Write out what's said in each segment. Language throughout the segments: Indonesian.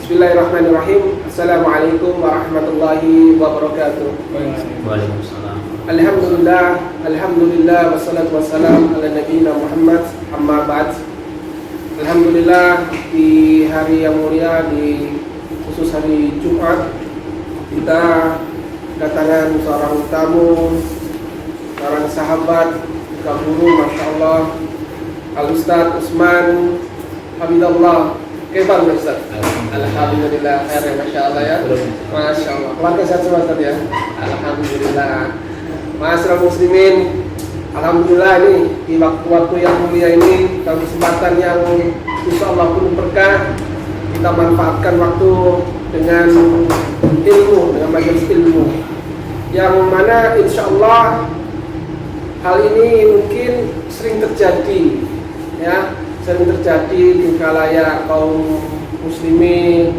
Bismillahirrahmanirrahim. Assalamualaikum warahmatullahi wabarakatuh. Waalaikumsalam. Alhamdulillah wassalatu wassalam ala nabiyina Muhammad, amma ba'd. Alhamdulillah, di hari yang mulia, di khusus hari Jumat, kita kedatangan seorang tamu, seorang sahabat, guru, Masya Allah, Al-Ustaz Usman Habibullah. Kebal Ustaz. Alhamdulillah, khair ya, Masya Allah ya. Masya Allah. Keluarga sehat semua Ustaz ya. Alhamdulillah. Ma'asyiral muslimin, alhamdulillah ini di waktu-waktu yang mulia ini, dalam kesempatan yang insya Allah penuh berkah, kita manfaatkan waktu dengan ilmu, dengan majelis ilmu, yang mana insya Allah hal ini mungkin sering terjadi, ya. Sering terjadi di khalayak kaum muslimin,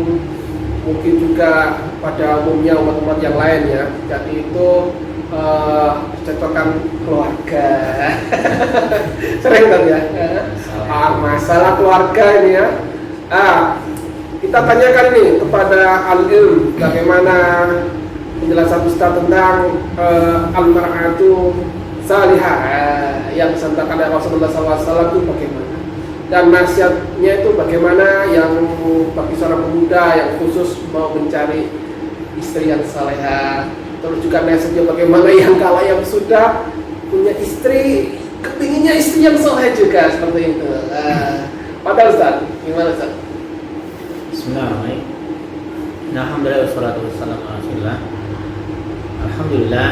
mungkin juga pada umumnya umat-umat yang lain ya. Jadi itu percekcokan keluarga. Sering kan ya? Masalah keluarga ini ya. Kita tanyakan nih kepada al-ilm, bagaimana penjelasan Ustaz tentang al-mar'atu salihah yang disampaikan oleh Rasulullah SAW itu bagaimana? Dan nasihatnya itu bagaimana yang bagi seorang pemuda yang khusus mau mencari istri yang salehah. Terus juga nasihatnya bagaimana yang kalau yang sudah punya istri, kepinginnya istri yang saleh juga, seperti itu. Padahal Ustaz, gimana Ustaz? Bismillahirrahmanirrahim. Alhamdulillah wassalatu wassalamu ala Rasulillah. Alhamdulillah,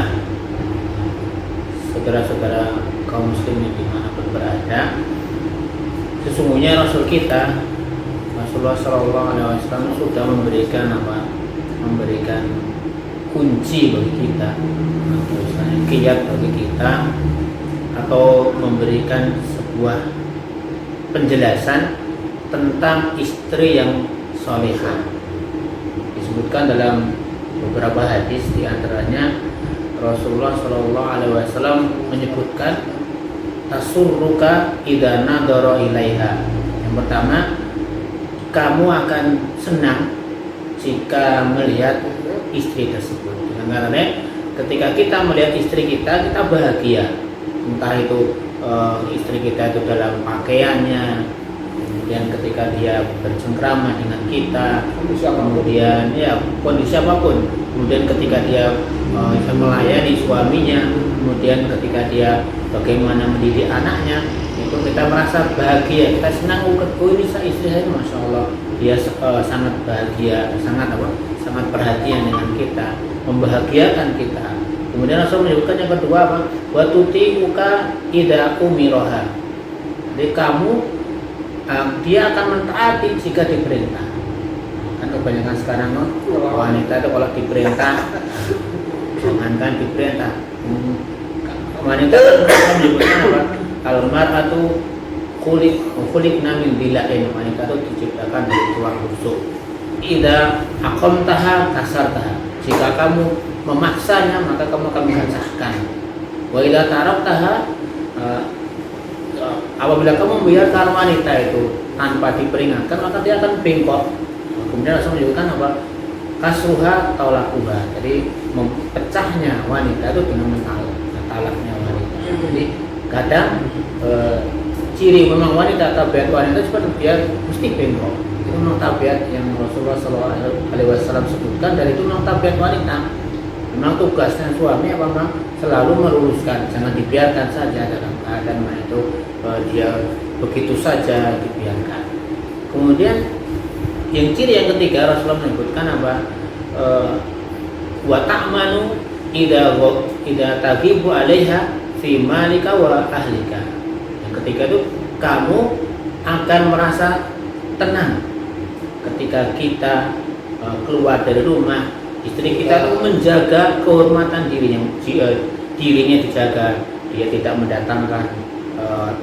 saudara-saudara kaum muslimin dimanapun berada, sesungguhnya Rasul kita Rasulullah SAW sudah memberikan kunci bagi kita, atau kiat bagi kita, atau memberikan sebuah penjelasan tentang istri yang salihah. Disebutkan dalam beberapa hadis, diantaranya Rasulullah SAW menyebutkan tasurruka idza nadara ilaiha. Yang pertama, kamu akan senang jika melihat istri tersebut. Karena ketika kita melihat istri kita, kita bahagia. Entah itu istri kita itu dalam pakaiannya, kemudian ketika dia bercengkrama dengan kita, kemudian ya kondisi apapun, kemudian ketika dia melayani suaminya, kemudian ketika dia bagaimana mendidik anaknya, itu kita merasa bahagia, kita senang. Ini istri saya, Masya Allah, dia sangat bahagia, sangat perhatian dengan kita, membahagiakan kita. Kemudian Rasul menyebutkan yang kedua apa? Wa tuti'uka idza umiroha. Jadi kamu dia akan mentaati jika diperintah. Kan kebanyakan sekarang wanita itu kalau diperintah, jangankan diperintah, wanita menyebutkan apa? Al-mar'atu khuliqna min dila'in. Wanita itu diciptakan dari tulang rusuk. Idza aqamtaha kasartaha. Jika kamu memaksanya, maka kamu akan menghancurkan. Wa idza taraktaha, apabila kamu membiarkan wanita itu tanpa diperingatkan, maka dia akan bengkok. Kemudian Rasul menyebutkan apa? Kasruha taulakuha. Jadi mempecahnya wanita itu dengan talaknya wanita. Jadi kadang ciri memang wanita, tabiat wanita seperti dia mesti bengkok. Itu memang tabiat yang Rasulullah SAW sebutkan, dan itu memang tabiat wanita. Memang tugasnya suami apa memang selalu meluruskan, jangan dibiarkan saja dalam keadaan itu dia begitu saja dibiarkan. Kemudian yang ciri yang ketiga, Rasulullah menyebutkan apa? Wa ta'manu idza taghibu 'alaiha fi malika wa ahlika. Yang ketiga itu kamu akan merasa tenang ketika kita keluar dari rumah. Istri kita itu menjaga kehormatan dirinya dijaga. Dia tidak mendatangkan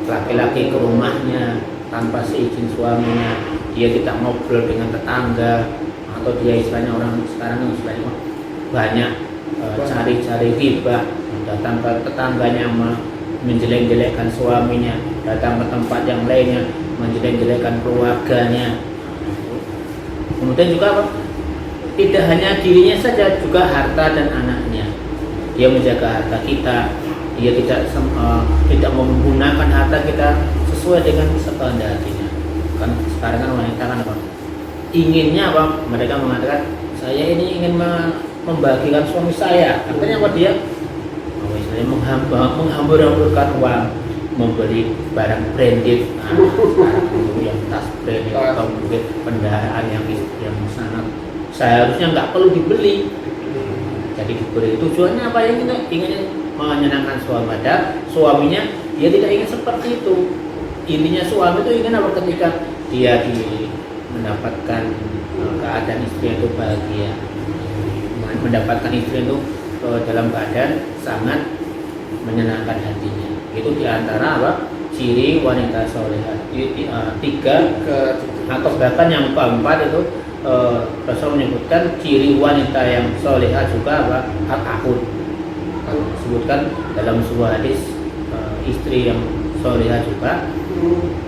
laki-laki ke rumahnya tanpa seizin suaminya. Dia tidak ngobrol dengan tetangga, atau dia istilahnya orang sekarang yang istilahnya banyak cari-cari ghibah, datang ke tetangganya menjelek-jelekkan suaminya, datang ke tempat yang lainnya menjelek-jelekkan keluarganya. Kemudian juga apa? Tidak hanya dirinya saja, juga harta dan anaknya. Dia menjaga harta kita, dia tidak menggunakan harta kita sesuai dengan sekehendak hatinya. Kan sekarang kan wanita kan apa? Inginnya apa? Mereka mengatakan saya ini ingin membagikan suami saya. Artinya apa dia? Misalnya menghambur-hamburkan uang, membeli barang branded, yang tas branded atau mungkin kendaraan yang sangat seharusnya nggak perlu dibeli. Jadi diberi tujuannya apa? Yang kita ingin menyenangkan suaminya, dia tidak ingin seperti itu. Intinya suami itu ingin apa? Ketika dia mendapatkan keadaan istri itu bahagia, mendapatkan istri itu dalam keadaan sangat menyenangkan hatinya. Itu diantara apa? Ciri wanita solehah. Tiga atau bahkan yang keempat itu Rasul menyebutkan ciri wanita yang solehah juga apa? Al-aqud. Disebutkan dalam sebuah hadis istri yang solehah juga.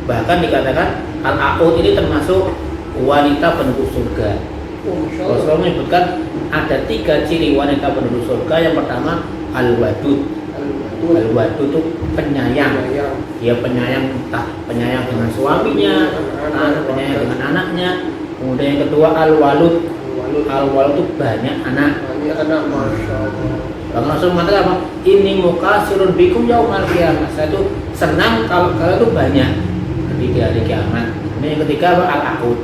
Bahkan dikatakan al-aqud ini termasuk wanita penduduk surga. Rasul menyebutkan ada 3 ciri wanita penduduk surga. Yang pertama al-wadud. Al-wadud itu penyayang. Dia penyayang, entah penyayang dengan suaminya, penyayang dengan anaknya. Kemudian yang kedua al-walud. Al-walud itu banyak anak. Masya Allah. Bang Rasul mengatakan apa? Ini mukasirun bikum yaumal qiyamah. Saya itu senang kalau kalian itu banyak di hari kiamat. Ini yang ketiga apa? Al-aqud.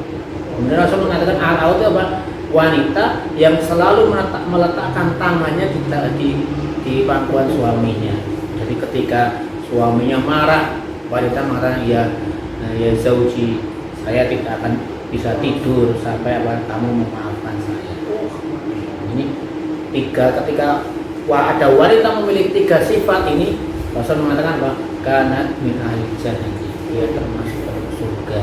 Kemudian Rasul mengatakan al-aqud itu apa? Wanita yang selalu meletakkan tangannya di pangkuan suaminya. Jadi ketika suaminya marah, wanita mengatakan ya zauji, saya tidak akan bisa tidur sampai apa kamu memaafkan saya. Ini 3 ketika ada wanita memiliki 3 sifat ini, Rasul mengatakan bahwa kanat min ahli jannah, dia termasuk dalam surga.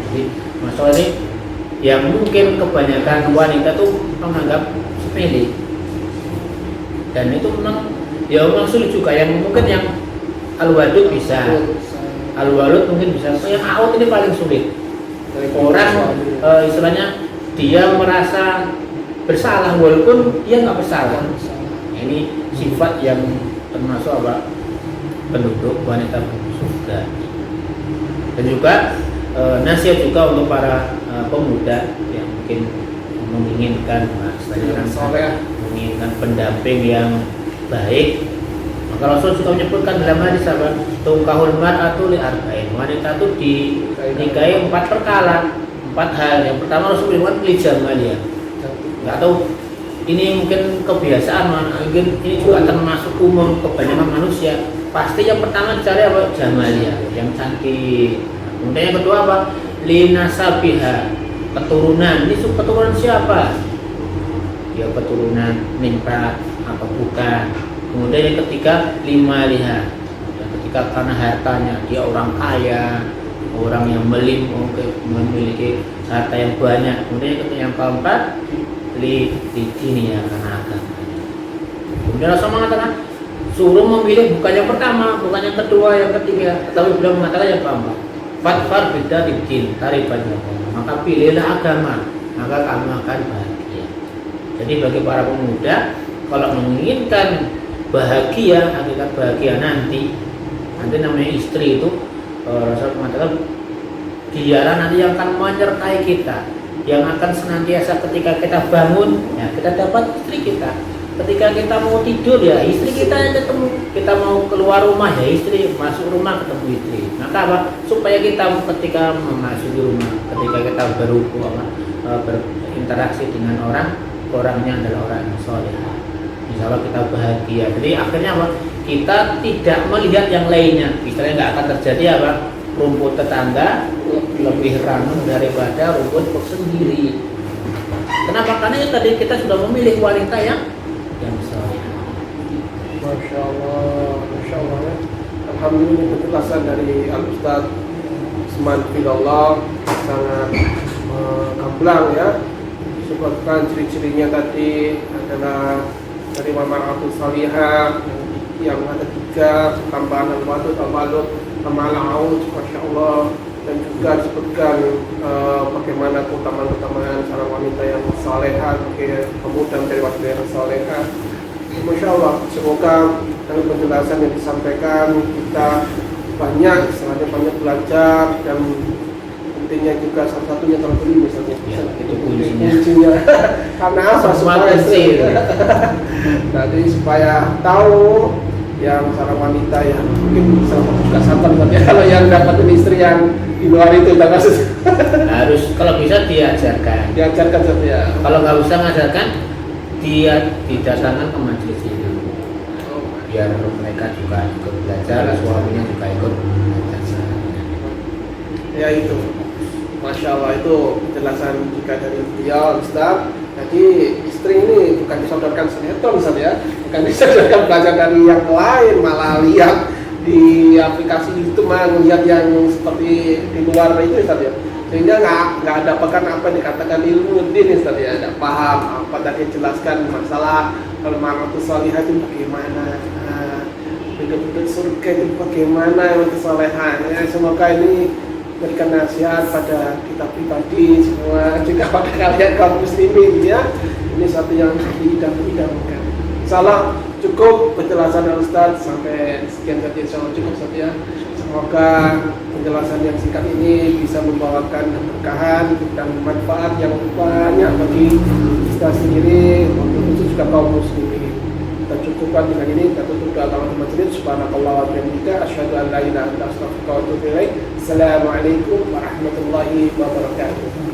Jadi masalah ini yang mungkin kebanyakan wanita tuh menganggap sepele, dan itu memang sulit juga. Yang mungkin yang al-wadud bisa, al-walud mungkin bisa, yang out ini paling sulit. Orang istilahnya dia merasa bersalah walaupun dia nggak bersalah. Ini sifat yang termasuk apa? Penduduk wanita surga. Dan juga nasihat juga untuk para pemuda yang mungkin menginginkan menginginkan pendamping yang baik. Maka Rasul juga menyebutkan dalam hadis apa? Tungkahul mar'atu li arba'in. Wanita itu dinikahi 4 perkara, 4 hal. Yang pertama Rasul bilang li jamaliyah. Enggak tahu ini mungkin kebiasaan, mungkin ini juga termasuk umum kebanyakan manusia. Pasti yang pertama dicari apa? Jamaliyah, yang cantik. Kemudian yang kedua apa? Li nasabiha, keturunan. Ini keturunan siapa? Ya keturunan nimrat atau bukan. Kemudian yang ketiga lima liha, yang ketiga karena hartanya, dia orang kaya, orang yang memiliki harta yang banyak. Kemudian yang keempat li dini ya, karena agama. Kemudian Rasul mengatakan suruh memilih bukan yang pertama, bukan yang kedua, yang ketiga, tetapi beliau mengatakan yang keempat. Fatfar beda din tarifannya, maka pilihlah agama, maka kamu akan bahagia. Jadi bagi para pemuda, kalau menginginkan bahagia, hakikat bahagia nanti namanya istri itu, Rasul mengatakan dialah nanti yang akan menyertai kita, yang akan senantiasa ketika kita bangun, ya kita dapat istri kita. Ketika kita mau tidur, ya istri kita yang ketemu. Kita mau keluar rumah, ya istri. Masuk rumah ketemu istri. Maka apa? Supaya kita ketika memasuki rumah, ketika kita berinteraksi dengan orangnya adalah orang yang soleh. Insya Allah kita bahagia. Jadi akhirnya apa? Kita tidak melihat yang lainnya. Misalnya nggak akan terjadi apa? Rumput tetangga lebih ranum daripada rumput sendiri. Kenapa? Karena tadi kita sudah memilih wanita yang soleh. Masya Allah, Masya Allah ya. Alhamdulillah penjelasan dari Al-Ustaz Usman Fidallah sangat gamblang ya. Sebutkan ciri-cirinya tadi adalah dari mar'atu salihah yang ada 3, tambahan al-wadud, al-walud, al-aud. Masya Allah. dan juga disebutkan bagaimana keutamaan-keutamaan seorang wanita yang salehah, pemuda menjadi wanita yang salehah. Masya Allah, semoga dengan penjelasan yang disampaikan kita banyak, istilahnya banyak belajar, dan intinya juga salah satunya terbeli misalnya. Ya, itu kuncinya. Karena apa? Semua Supaya kecil. jadi supaya tahu yang seorang wanita yang mungkin bisa juga sabar ya, kalau yang dapat istri yang di luar itu tak maksud. Harus kalau bisa diajarkan. Diajarkan saja ya. Kalau nggak bisa ngajarkan, dia didatangkan ke majelis ini. Biar mereka juga ikut belajar, suaminya juga ikut belajar. Ya itu, Masya Allah, itu penjelasan juga dari beliau Ustaz. Jadi istri ini bukan disodorkan sinetron Ustaz ya, bukan disodorkan belajar dari yang lain, malah lihat di aplikasi YouTube melihat yang seperti di luar itu Ustaz ya, sehingga nggak ada pekan apa yang dikatakan ilmu din Ustaz ya, tidak paham apa tadi jelaskan masalah kalau marhatus salihah itu bagaimana, betul-betul surga itu bagaimana yang kesolehannya. Semoga ini berikan nasihat pada kita pribadi semua, juga pada kalian kaum muslimin ya. Ini satu yang diidam-idamkan. Insyaallah cukup penjelasan Ustaz, sampai sekian saja insyaallah cukup Ustaz ya. Semoga penjelasan yang singkat ini bisa membawakan keberkahan dan manfaat yang banyak bagi kita sendiri, khusus juga kaum muslimin. Kita cukupkan dengan ini, kita tutup doa kalau majelis. Subhanakallah wa bihamdika, asyhadu an la ilaha illa anta, astaghfiruka wa atubu ilaik. Assalamualaikum warahmatullahi wabarakatuh.